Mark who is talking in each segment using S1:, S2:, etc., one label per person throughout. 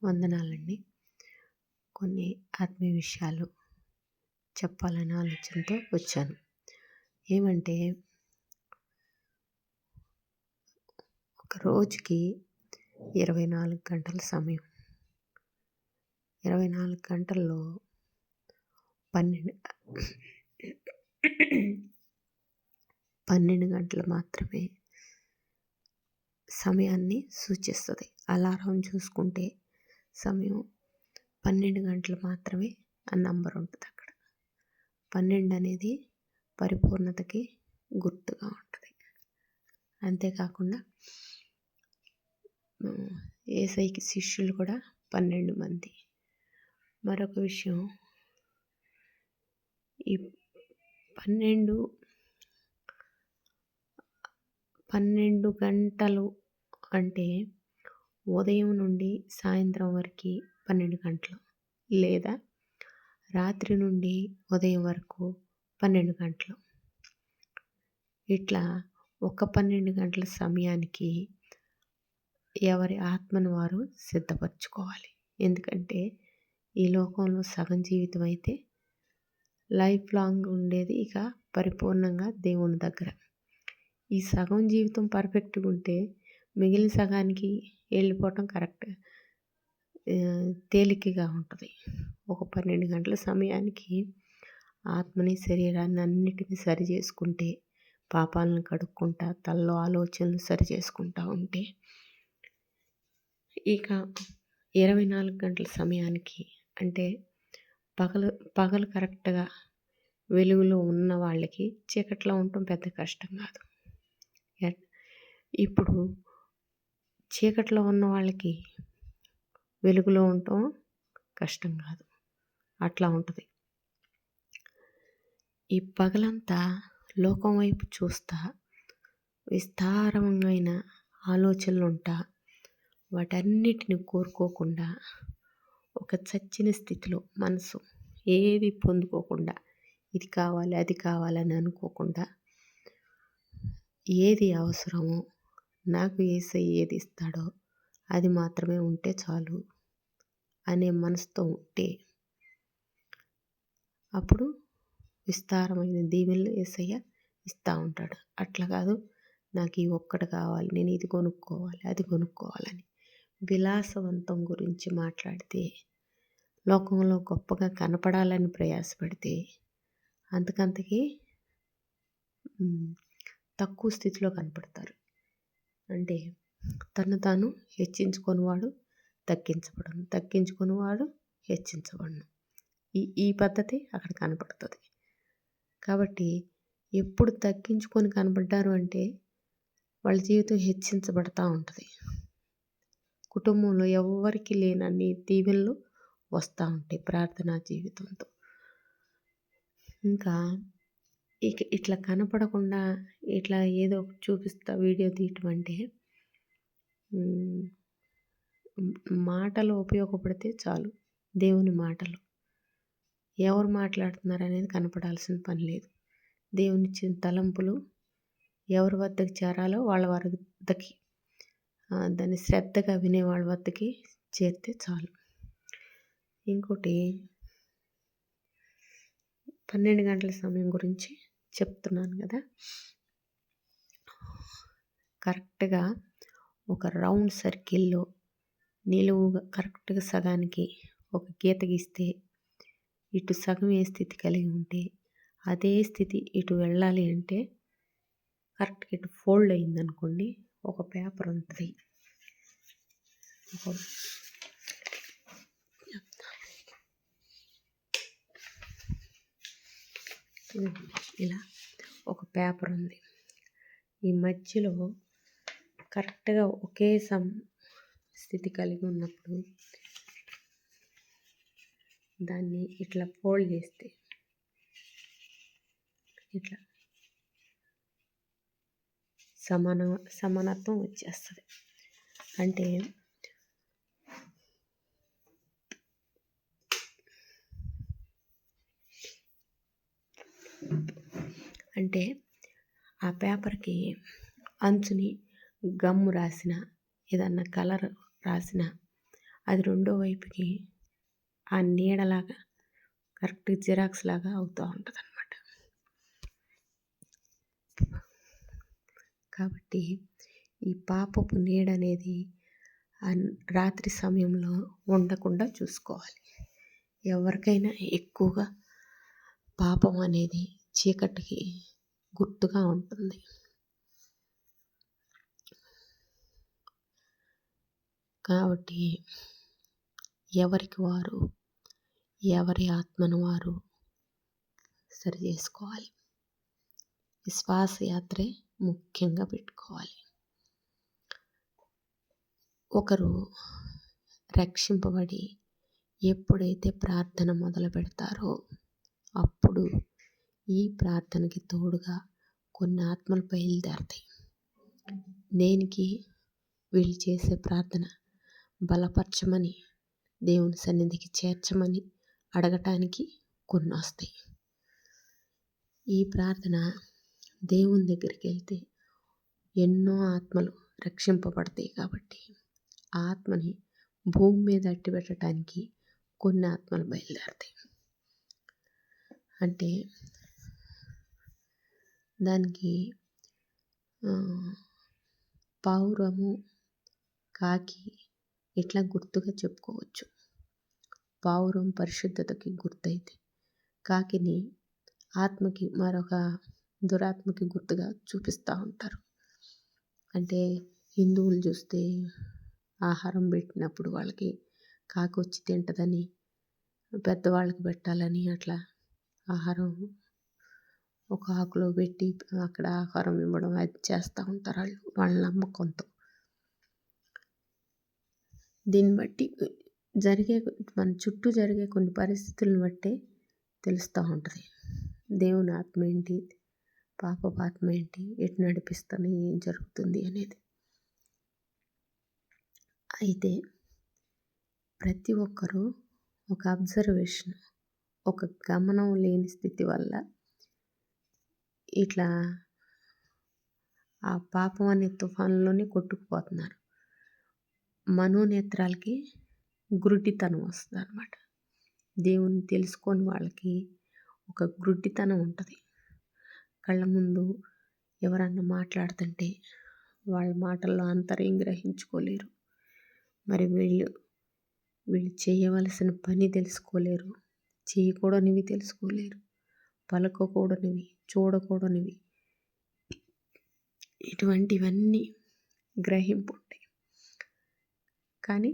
S1: వందనాలండి. కొన్ని ఆత్మీయ విషయాలు చెప్పాలనే ఆలోచనతో వచ్చాను. ఏమంటే ఒక రోజుకి 24 గంటల సమయం. 24 గంటల్లో 12 గంటలు మాత్రమే సమయాన్ని సూచిస్తుంది. అలారం చూసుకుంటే సమయం 12 గంటలు మాత్రమే ఆ నంబర్ ఉంటుంది అక్కడ. 12 అనేది పరిపూర్ణతకి గుర్తుగా ఉంటుంది. అంతేకాకుండా యేసయ్యకి శిష్యులు కూడా 12 మంది. మరొక విషయం, ఈ 12 గంటలు అంటే ఉదయం నుండి సాయంత్రం వరకు 12 గంటలు, లేదా రాత్రి నుండి ఉదయం వరకు 12 గంటలు. ఇట్లా ఒక 12 గంటల సమయానికి ఎవరి ఆత్మను వారు సిద్ధపరచుకోవాలి. ఎందుకంటే ఈ లోకంలో సగం జీవితం అయితే లైఫ్ లాంగ్ ఉండేది ఇక పరిపూర్ణంగా దేవుని దగ్గర. ఈ సగం జీవితం పర్ఫెక్ట్గా ఉంటే మిగిలిన సగానికి వెళ్ళిపోవటం కరెక్ట్, తేలికగా ఉంటుంది. ఒక 12 గంటల సమయానికి ఆత్మని శరీరాన్ని అన్నిటిని సరి చేసుకుంటే, పాపాలను కడుక్కుంటా, తలలో ఆలోచనలు సరి చేసుకుంటా ఉంటే ఇక 24 గంటల సమయానికి అంటే పగలు కరెక్ట్గా వెలుగులో ఉన్న వాళ్ళకి చీకట్లో ఉండటం పెద్ద కష్టం కాదు. ఇప్పుడు చీకట్లో ఉన్న వాళ్ళకి వెలుగులో ఉండటం కష్టం కాదు, అట్లా ఉంటుంది. ఈ పగలంతా లోకం వైపు చూస్తా, విస్తారమైన ఆలోచనలు ఉంటా, వాటన్నిటిని కోరుకోకుండా ఒక చచ్చిన స్థితిలో మనసు ఏది పొందుకోకుండా, ఇది కావాలి అది కావాలని అనుకోకుండా, ఏది అవసరమో, నాకు యేసయ్య ఏది ఇస్తాడో అది మాత్రమే ఉంటే చాలు అనే మనసుతో ఉంటే అప్పుడు విస్తారమైన దీవెనలు యేసయ్య ఇస్తూ ఉంటాడు. అట్లా కాదు, నాకు ఈ ఒక్కటి కావాలి, నేను ఇది కొనుక్కోవాలి అది కొనుక్కోవాలని విలాసవంతం గురించి మాట్లాడితే, లోకంలో గొప్పగా కనపడాలని ప్రయాసపడితే అంతకంతకీ తక్కువ స్థితిలో కనపడతారు. అంటే తను తాను హెచ్చించుకొనివాడు తగ్గించుకునేవాడు హెచ్చించబడును. ఈ పద్ధతి అక్కడ కనపడుతుంది. కాబట్టి ఎప్పుడు తగ్గించుకొని కనపడ్డారు అంటే వాళ్ళ జీవితం హెచ్చించబడతా ఉంటుంది. కుటుంబంలో ఎవరికి లేనన్ని దీవెనలు వస్తూ ఉంటాయి ప్రార్థనా జీవితంతో. ఇంకా ఇట్లా కనపడకుండా ఇట్లా ఏదో చూపిస్తా వీడియో తీయటం అంటే మాటలు ఉపయోగపడితే చాలు. దేవుని మాటలు ఎవరు మాట్లాడుతున్నారు అనేది కనపడాల్సిన పని లేదు. దేవుని ఇచ్చిన తలంపులు ఎవరి వద్దకు చేరాలో వాళ్ళ వద్దకి, దాన్ని శ్రద్ధగా వినే వాళ్ళ వద్దకి చేరితే చాలు. ఇంకోటి 12 గంటల సమయం గురించి చెప్తున్నాను కదా. కరెక్ట్గా ఒక రౌండ్ సర్కిల్లో నిలువుగా కరెక్ట్గా సగానికి ఒక గీత గీస్తే ఇటు సగం ఏ స్థితి కలిగి ఉంటే అదే స్థితి ఇటు వెళ్ళాలి అంటే కరెక్ట్గా ఇటు ఫోల్డ్ అయిందనుకోండి, ఒక పేపర్ ఉంటుంది. ఇలా ఒక పేపర్ ఉంది. ఈ మధ్యలో కరెక్ట్గా ఒకే స్థితి కలిగి ఉన్నప్పుడు దాన్ని ఇట్లా ఫోల్డ్ చేస్తే ఇట్లా సమానత్వం వచ్చేస్తుంది. అంటే ఆ పేపర్కి అంచుని గమ్ము రాసిన, ఏదన్నా కలర్ రాసిన అది రెండో వైపుకి ఆ నీడలాగా కరెక్ట్ జిరాక్స్ లాగా అవుతూ ఉంటుందన్నమాట. కాబట్టి ఈ పాపపు నీడ అనేది రాత్రి సమయంలో ఉండకుండా చూసుకోవాలి. ఎవరికైనా ఎక్కువగా పాపం అనేది చీకటికి గుర్తుగా ఉంటుంది. కాబట్టి ఎవరికి వారు ఎవరి ఆత్మను వారు సరి చేసుకోవాలి. విశ్వాస యాత్రే ముఖ్యంగా పెట్టుకోవాలి. ఒకరు రక్షింపబడి ఎప్పుడైతే ప్రార్థన మొదలు పెడతారో అప్పుడు ఈ ప్రార్థనకి తోడుగా కొన్ని ఆత్మలు బయలుదేరతాయి. దేనికి? వీళ్ళు చేసే ప్రార్థన బలపరచమని, దేవుని సన్నిధికి చేర్చమని అడగటానికి కొన్ని వస్తాయి. ఈ ప్రార్థన దేవుని దగ్గరికి వెళ్తే ఎన్నో ఆత్మలు రక్షింపబడతాయి. కాబట్టి ఆత్మని భూమి మీద అట్టిపెట్టడానికి కొన్ని ఆత్మలు బయలుదేరతాయి. అంటే దానికి పావురము, కాకి ఇట్లా గుర్తుగా చెప్పుకోవచ్చు. పావురం పరిశుద్ధతకి గుర్తయితే కాకిని ఆత్మకి, మరొక దురాత్మకి గుర్తుగా చూపిస్తూ ఉంటారు. అంటే హిందువులు చూస్తే ఆహారం పెట్టినప్పుడు వాళ్ళకి కాకి వచ్చి తింటుందని, పెద్దవాళ్ళకి పెట్టాలని అట్లా ఆహారం ఒక ఆకులో పెట్టి అక్కడ ఆహారం ఇవ్వడం అది చేస్తూ ఉంటారు వాళ్ళ నమ్మకంతో. దీన్ని బట్టి మన చుట్టూ జరిగే కొన్ని పరిస్థితులను బట్టే తెలుస్తూ ఉంటుంది దేవుని ఆత్మ ఏంటి, పాపపు ఆత్మ ఏంటి, ఎటు నడిపిస్తాను, ఏం జరుగుతుంది అనేది. అయితే ప్రతి ఒక్కరూ ఒక అబ్జర్వేషన్, ఒక గమనం లేని స్థితి వల్ల ఇట్లా ఆ పాపం అనే తుఫాన్లోనే కొట్టుకుపోతున్నారు. మనోనేత్రాలకి గురుడితనం వస్తుంది అన్నమాట. దేవుని తెలుసుకొని వాళ్ళకి ఒక గుడ్డితనం ఉంటుంది. కళ్ళ ముందు ఎవరన్నా మాట్లాడుతుంటే వాళ్ళ మాటల్లో అంతర్యం గ్రహించుకోలేరు. మరి వీళ్ళు చేయవలసిన పని తెలుసుకోలేరు, చేయకూడనివి తెలుసుకోలేరు, పలకకూడనివి, చూడకూడనివి, ఇటువంటివన్నీ గ్రహింపు ఉంటాయి. కానీ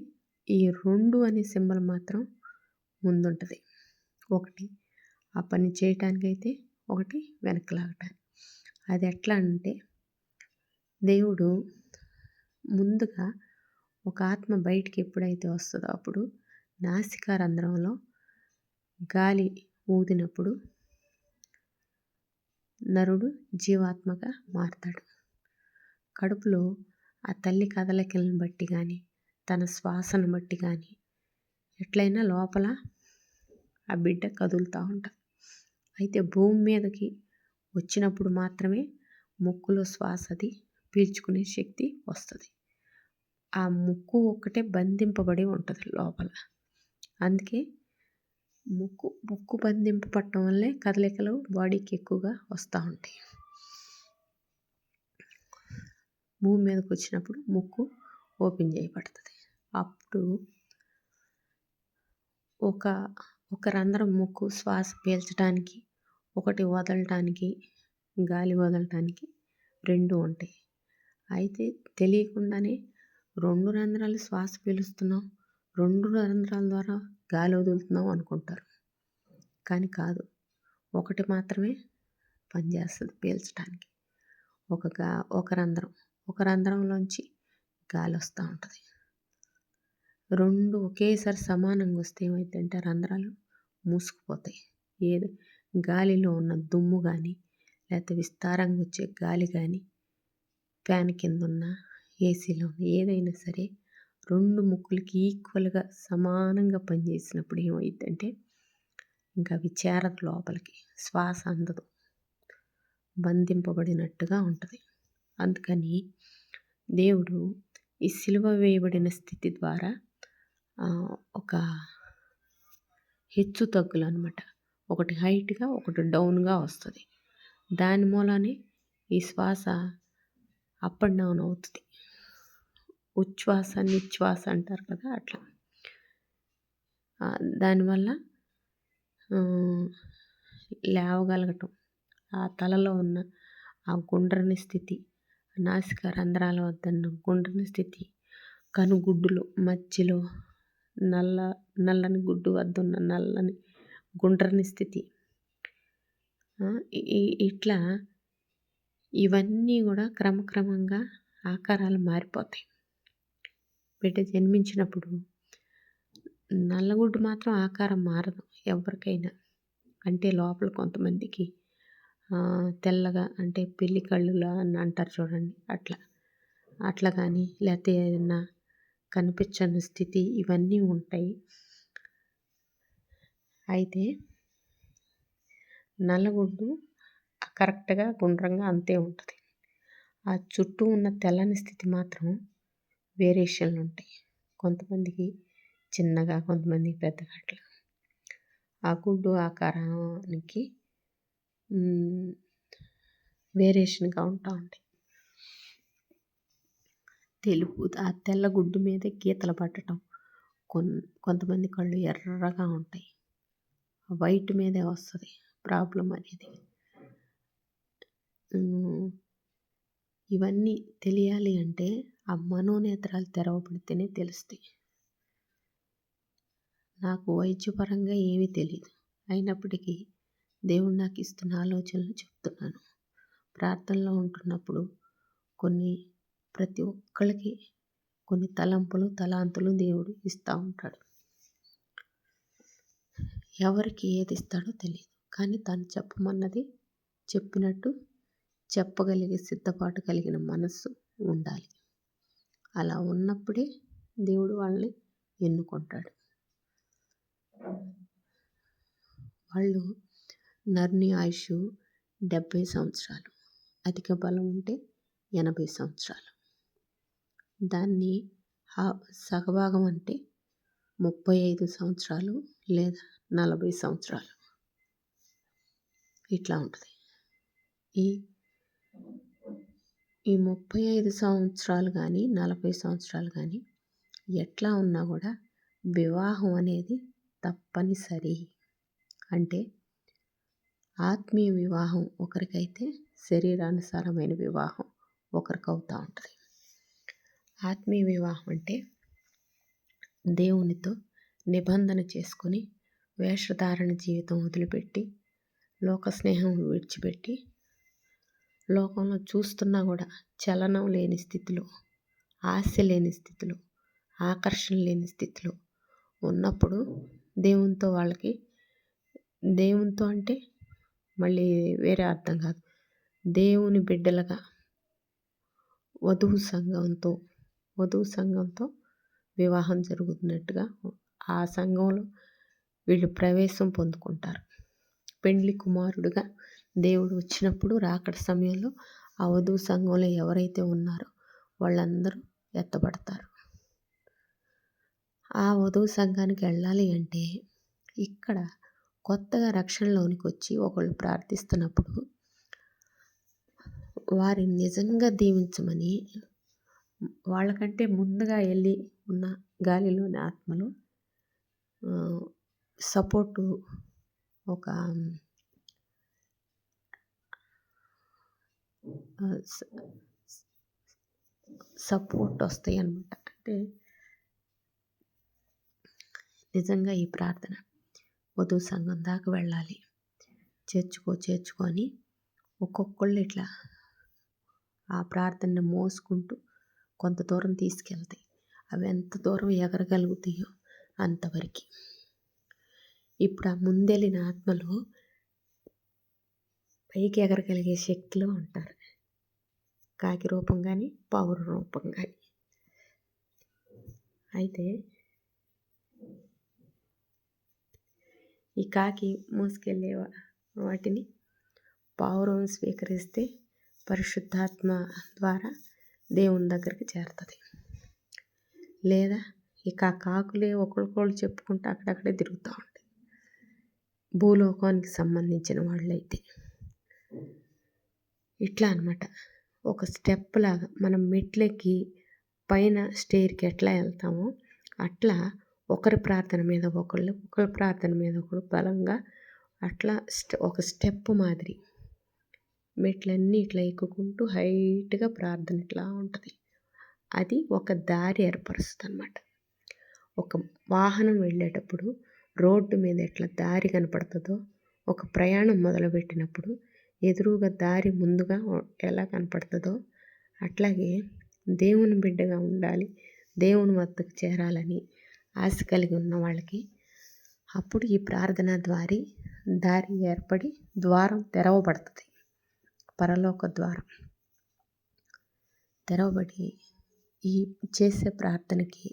S1: ఈ 2 అనే సింబల్ మాత్రం ముందుంటుంది. ఒకటి ఆ పని చేయటానికైతే, ఒకటి వెనక్కి లాగటానికి. అది ఎట్లా అంటే దేవుడు ముందుగా ఒక ఆత్మ బయటికి ఎప్పుడైతే వస్తుందో అప్పుడు నాసికా రంధ్రంలో గాలి ఊదినప్పుడు నరుడు జీవాత్మగా మారతాడు. కడుపులో ఆ తల్లి కదలికలను బట్టి కానీ, తన శ్వాసను బట్టి కానీ ఎట్లయినా లోపల ఆ బిడ్డ కదులుతూ ఉంటుంది. అయితే భూమి మీదకి వచ్చినప్పుడు మాత్రమే ముక్కులో శ్వాసది పీల్చుకునే శక్తి వస్తుంది. ఆ ముక్కు ఒక్కటే బంధింపబడి ఉంటుంది లోపల. అందుకే ముక్కు బంధింపబడటం వల్లే కదలికలు బాడీకి ఎక్కువగా వస్తూ ఉంటాయి. భూమి మీదకి వచ్చినప్పుడు ముక్కు ఓపెన్ చేయబడుతుంది. అప్పుడు ఒక రంధ్రం ముక్కు శ్వాస పీల్చడానికి, ఒకటి వదలటానికి, గాలి వదలటానికి 2 ఉంటాయి. అయితే తెలియకుండానే 2 రంధ్రాలు శ్వాస పీలుస్తున్నాం, 2 రంధ్రాల ద్వారా గాలి వదులుతున్నాం అనుకుంటారు. కానీ కాదు, ఒకటి మాత్రమే పనిచేస్తుంది పీల్చడానికి. ఒక రంధ్రంలోంచి గాలి వస్తూ ఉంటుంది. 2 ఒకేసారి సమానంగా వస్తే ఏమైందంటే రంధ్రాలు మూసుకుపోతాయి. గాలిలో ఉన్న దుమ్ము కానీ, లేకపోతే విస్తారంగా వచ్చే గాలి కానీ, ఫ్యాన్ కింద ఉన్న ఏసీలో ఉన్న ఏదైనా సరే 2 ముక్కులకి ఈక్వల్గా సమానంగా పనిచేసినప్పుడు ఏమైందంటే ఇంకా అవి చేరదు లోపలికి, శ్వాస అందదు, బంధింపబడినట్టుగా ఉంటుంది. అందుకని దేవుడు ఈ సిలువ వేయబడిన స్థితి ద్వారా ఒక హెచ్చు తగ్గులు అనమాట. ఒకటి హైట్‌గా, ఒకటి డౌన్‌గా వస్తుంది. దాని మూలానే ఈ శ్వాస అప్ అండ్ డౌన్ అవుతుంది. ఉచ్ఛ్వాస, నిశ్వాస అంటారు కదా అట్లా. దానివల్ల లేవగలగటం, ఆ తలలో ఉన్న ఆ గుండ్రని స్థితి, నాసిక రంధ్రాల వద్దన్న గుండ్రని స్థితి, కనుగుడ్డులో మధ్యలో నల్లని గుడ్డు వద్ద ఉన్న నల్లని గుండ్రని స్థితి, ఇట్లా ఇవన్నీ కూడా క్రమక్రమంగా ఆకారాలు మారిపోతాయి. బిడ్డ జన్మించినప్పుడు నల్లగుడ్డు మాత్రం ఆకారం మారదు ఎవరికైనా. అంటే లోపల కొంతమందికి తెల్లగా, అంటే పెళ్లి కళ్ళులా అని అంటారు చూడండి, అట్లా కానీ, లేకపోతే ఏదైనా కనిపించని స్థితి, ఇవన్నీ ఉంటాయి. అయితే నల్లగుడ్డు కరెక్ట్గా గుండ్రంగా అంతే ఉంటుంది. ఆ చుట్టూ ఉన్న తెల్లని స్థితి మాత్రం వేరియేషన్లు ఉంటాయి. కొంతమందికి చిన్నగా, కొంతమందికి పెద్దగా, అట్లా ఆ గుడ్డు ఆకారానికి వేరియేషన్గా ఉంటా ఉంటాయి. తెలుపు, ఆ తెల్ల గుడ్డు మీదే గీతలు పట్టడం, కొంతమంది కళ్ళు ఎర్రగా ఉంటాయి. వైట్ మీదే వస్తుంది ప్రాబ్లం అనేది. ఇవన్నీ తెలియాలి అంటే ఆ మనోనేత్రాలు తెరవబడితేనే తెలుస్తాయి. నాకు వైద్యపరంగా ఏమీ తెలియదు, అయినప్పటికీ దేవుడు నాకు ఇస్తున్న ఆలోచనలు చెప్తున్నాను. ప్రార్థనలో ఉంటున్నప్పుడు ప్రతి ఒక్కరికి కొన్ని తలంపులు, తలాంతులు దేవుడు ఇస్తూ ఉంటాడు. ఎవరికి ఏది ఇస్తాడో తెలియదు, కానీ తను చెప్పమన్నది చెప్పినట్టు చెప్పగలిగే సిద్ధపాటు కలిగిన మనస్సు ఉండాలి. అలా ఉన్నప్పుడే దేవుడు వాళ్ళని ఎన్నుకుంటాడు. వాళ్ళు నరుని ఆయుష్ 70 సంవత్సరాలు, అధిక బలం ఉంటే 80 సంవత్సరాలు. దాన్ని సగభాగం అంటే 35 సంవత్సరాలు లేదా 40 సంవత్సరాలు, ఇట్లా ఉంటుంది. ఈ 35 సంవత్సరాలు కానీ 40 సంవత్సరాలు కానీ ఎట్లా ఉన్నా కూడా వివాహం అనేది తప్పనిసరి. అంటే ఆత్మీయ వివాహం ఒకరికైతే శరీరానుసారమైన వివాహం ఒకరికి అవుతూ ఉంటుంది. ఆత్మీయ వివాహం అంటే దేవునితో నిబంధన చేసుకొని వేషధారణ జీవితం వదిలిపెట్టి, లోక స్నేహం విడిచిపెట్టి, లోకంలో చూస్తున్నా కూడా చలనం లేని స్థితిలో, ఆశ లేని స్థితిలో, ఆకర్షణ లేని స్థితిలో ఉన్నప్పుడు దేవునితో అంటే మళ్ళీ వేరే అర్థం కాదు, దేవుని బిడ్డలుగా వధువు సంఘంతో వివాహం జరుగుతున్నట్టుగా ఆ సంఘంలో వీళ్ళు ప్రవేశం పొందుకుంటారు. పెండ్లి కుమారుడుగా దేవుడు వచ్చినప్పుడు రాకడ సమయంలో ఆ వధువు సంఘంలో ఎవరైతే ఉన్నారో వాళ్ళందరూ ఎత్తబడతారు. ఆ వధువు సంఘానికి వెళ్ళాలి అంటే ఇక్కడ కొత్తగా రక్షణలోనికి వచ్చి ఒకళ్ళు ప్రార్థిస్తున్నప్పుడు వారిని నిజంగా దీవించమని వాళ్ళకంటే ముందుగా వెళ్ళి ఉన్న గాలిలోని ఆత్మలు సపోర్టు, ఒక సపోర్ట్ వస్తాయి అన్నమాట. అంటే నిజంగా ఈ ప్రార్థన వధువు సంఘం దాకా వెళ్ళాలి, చేర్చుకొని ఒక్కొక్కళ్ళు ఇట్లా ఆ ప్రార్థనని మోసుకుంటూ కొంత దూరం తీసుకెళ్తాయి. అవి ఎంత దూరం ఎగరగలుగుతాయో అంతవరకు. ఇప్పుడు ఆ ముందెళ్ళిన ఆత్మలు పైకి ఎగరగలిగే శక్తిలో ఉంటారు, కాకి రూపం కానీ పావుర రూపం కానీ. అయితే ఈ కాకి మోసుకెళ్ళే వాటిని పావురం స్వీకరిస్తే పరిశుద్ధాత్మ ద్వారా దేవుని దగ్గరికి చేరుతుంది. లేదా ఇక ఆ కాకులే ఒకరికొకళ్ళు చెప్పుకుంటూ అక్కడక్కడే తిరుగుతూ ఉంటాయి. భూలోకానికి సంబంధించిన వాళ్ళైతే ఇట్లా అనమాట. ఒక స్టెప్ లాగా మనం మెట్లెక్కి పైన స్టేర్కి ఎట్లా వెళ్తామో అట్లా ఒకరి ప్రార్థన మీద ఒకళ్ళు, ఒకరి ప్రార్థన మీద ఒకరు బలంగా అట్లా ఒక స్టెప్ మాదిరి మెట్లన్నీ ఇట్లా ఎక్కుకుంటూ హైట్గా ప్రార్థన ఇట్లా ఉంటుంది. అది ఒక దారి ఏర్పరుస్తుంది అన్నమాట. ఒక వాహనం వెళ్ళేటప్పుడు రోడ్డు మీద ఎట్లా దారి కనపడుతుందో, ఒక ప్రయాణం మొదలుపెట్టినప్పుడు ఎదురుగా దారి ముందుగా ఎలా కనపడుతుందో అట్లాగే దేవుని బిడ్డగా ఉండాలి, దేవుని వద్దకు చేరాలని ఆశ కలిగి ఉన్న వాళ్ళకి అప్పుడు ఈ ప్రార్థన దారి ఏర్పడి ద్వారం తెరవబడుతుంది. పరలోక ద్వారం తెరవబడి ఈ చేసే ప్రార్థనకి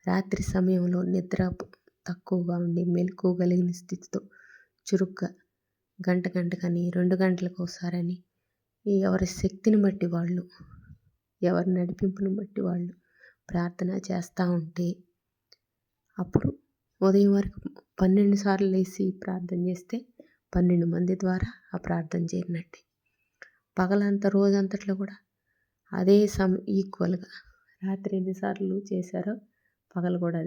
S1: రాత్రి సమయంలో నిద్ర తక్కువగా ఉండి మెలకువగలిగిన స్థితితో చురుగ్గా గంటకని 2 గంటలకు ఒకసారని ఎవరి శక్తిని బట్టి వాళ్ళు, ఎవరి నడిపింపుని బట్టి వాళ్ళు ప్రార్థన చేస్తూ ఉంటే అప్పుడు ఉదయం వరకు 12 సార్లు లేచి ప్రార్థన చేస్తే 12 మంది ద్వారా ఆ ప్రార్థన చేరినట్టే. పగలంతా రోజంతట్లో కూడా అదే ఈక్వల్గా రాత్రి ఎన్నిసార్లు చేశారో పగలు కూడా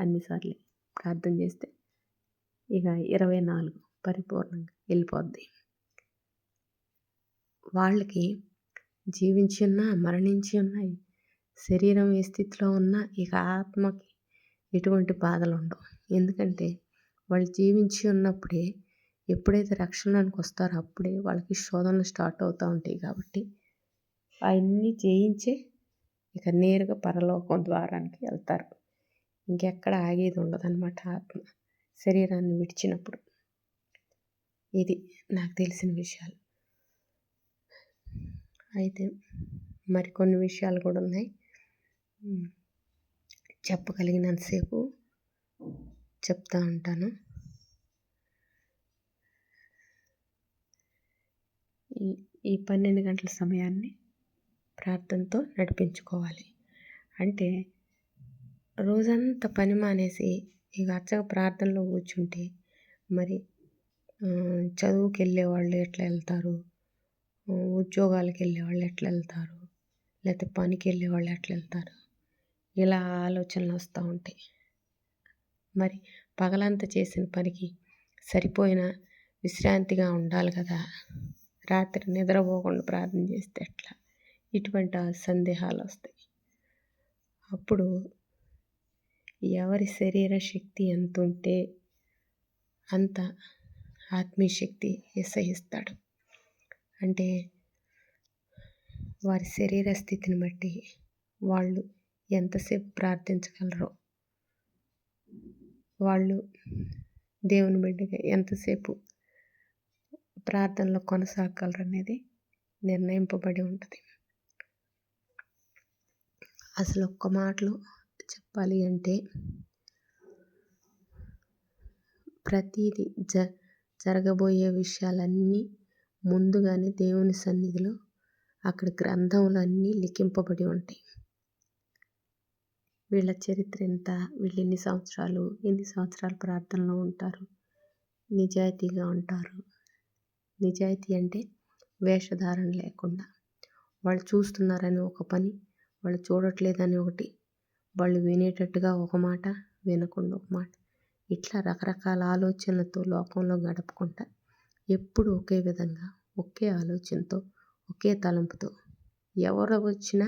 S1: అన్నిసార్లు ప్రార్థన చేస్తే ఇక 24 పరిపూర్ణంగా వెళ్ళిపోద్ది. వాళ్ళకి జీవించి ఉన్నా మరణించి ఉన్నాయి, శరీరం ఏ స్థితిలో ఉన్నా ఇక ఆత్మకి ఎటువంటి బాధలు ఉండవు. ఎందుకంటే వాళ్ళు జీవించి ఉన్నప్పుడే, ఎప్పుడైతే రక్షణలోనికి వస్తారో అప్పుడే వాళ్ళకి శోధనలు స్టార్ట్ అవుతూ ఉంటాయి. కాబట్టి అవన్నీ జయించే ఇక నేరుగా పరలోకం ద్వారానికి వెళ్తారు. ఇంకెక్కడ ఆగేది ఉండదన్నమాట ఆత్మ శరీరాన్ని విడిచినప్పుడు. ఇది నాకు తెలిసిన విషయాలు. అయితే మరికొన్ని విషయాలు కూడా ఉన్నాయి, చెప్పగలిగినంతసేపు చెప్తూ ఉంటాను. ఈ 12 గంటల సమయాన్ని ప్రార్థనతో నడిపించుకోవాలి. అంటే రోజంతా పని మానేసి ఇక అచ్చగా ప్రార్థనలో కూర్చుంటే మరి చదువుకి వెళ్ళే వాళ్ళు ఎట్లా వెళ్తారు, ఉద్యోగాలకు వెళ్ళే వాళ్ళు ఎట్లా వెళ్తారు, లేకపోతే పనికి వెళ్ళే వాళ్ళు ఎట్లా వెళ్తారు, ఇలా ఆలోచనలు వస్తూ ఉంటాయి. మరి పగలంతా చేసిన పనికి సరిపోయిన విశ్రాంతిగా ఉండాలి కదా, రాత్రి నిద్రపోకుండా ప్రార్థన చేస్తే ఎట్లా, ఇటువంటి సందేహాలు వస్తాయి. అప్పుడు ఎవరి శరీర శక్తి ఎంత ఉంటే అంత ఆత్మీయ శక్తి ఎసహిస్తాడు. అంటే వారి శరీర స్థితిని బట్టి వాళ్ళు ఎంతసేపు ప్రార్థించగలరో, వాళ్ళు దేవుని బిడ్డగా ఎంతసేపు ప్రార్థనలో కొనసాగలరు అనేది నిర్ణయింపబడి ఉంటుంది. అసలు ఒక్క మాటలో చెప్పాలి అంటే ప్రతిదీ జరగబోయే విషయాలన్నీ ముందుగానే దేవుని సన్నిధిలో అక్కడ గ్రంథంలో అన్నీ లిఖింపబడి ఉంటాయి. వీళ్ళ చరిత్ర ఎంత, వీళ్ళు ఎన్ని సంవత్సరాలు ప్రార్థనలో ఉంటారు, నిజాయితీగా ఉంటారు. నిజాయితీ అంటే వేషధారణ లేకుండా, వాళ్ళు చూస్తున్నారని ఒక పని, వాళ్ళు చూడట్లేదని ఒకటి, వాళ్ళు వినేటట్టుగా ఒక మాట, వినకుండా ఒక మాట, ఇట్లా రకరకాల ఆలోచనలతో లోకంలో గడపకుండా ఎప్పుడు ఒకే విధంగా, ఒకే ఆలోచనతో, ఒకే తలంపుతో ఎవరు వచ్చినా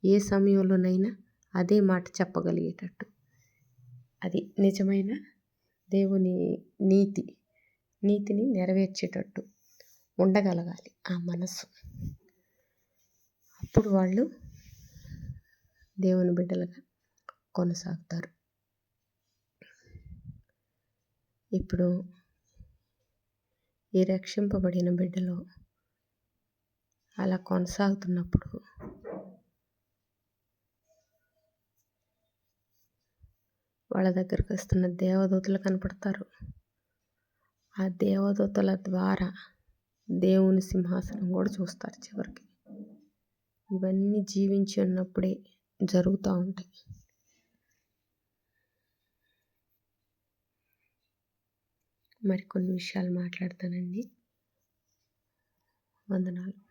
S1: ఏ సమయంలోనైనా అదే మాట చెప్పగలిగేటట్టు, అది నిజమైన దేవుని నీతిని నెరవేర్చేటట్టు ఉండగలగాలి ఆ మనస్సు. అప్పుడు వాళ్ళు దేవుని బిడ్డలుగా కొనసాగుతారు. ఇప్పుడు ఈ రక్షింపబడిన బిడ్డలు అలా కొనసాగుతున్నప్పుడు వాళ్ళ దగ్గరికి వస్తున్న దేవదూతలు కనపడతారు. ఆ దేవదూతల ద్వారా దేవుని సింహాసనం కూడా చూస్తారు చివరికి. ఇవన్నీ జీవించి ఉన్నప్పుడే జరుగుతూ ఉంటాయి. మరికొన్ని విషయాలు మాట్లాడతానండి. వందనాలు.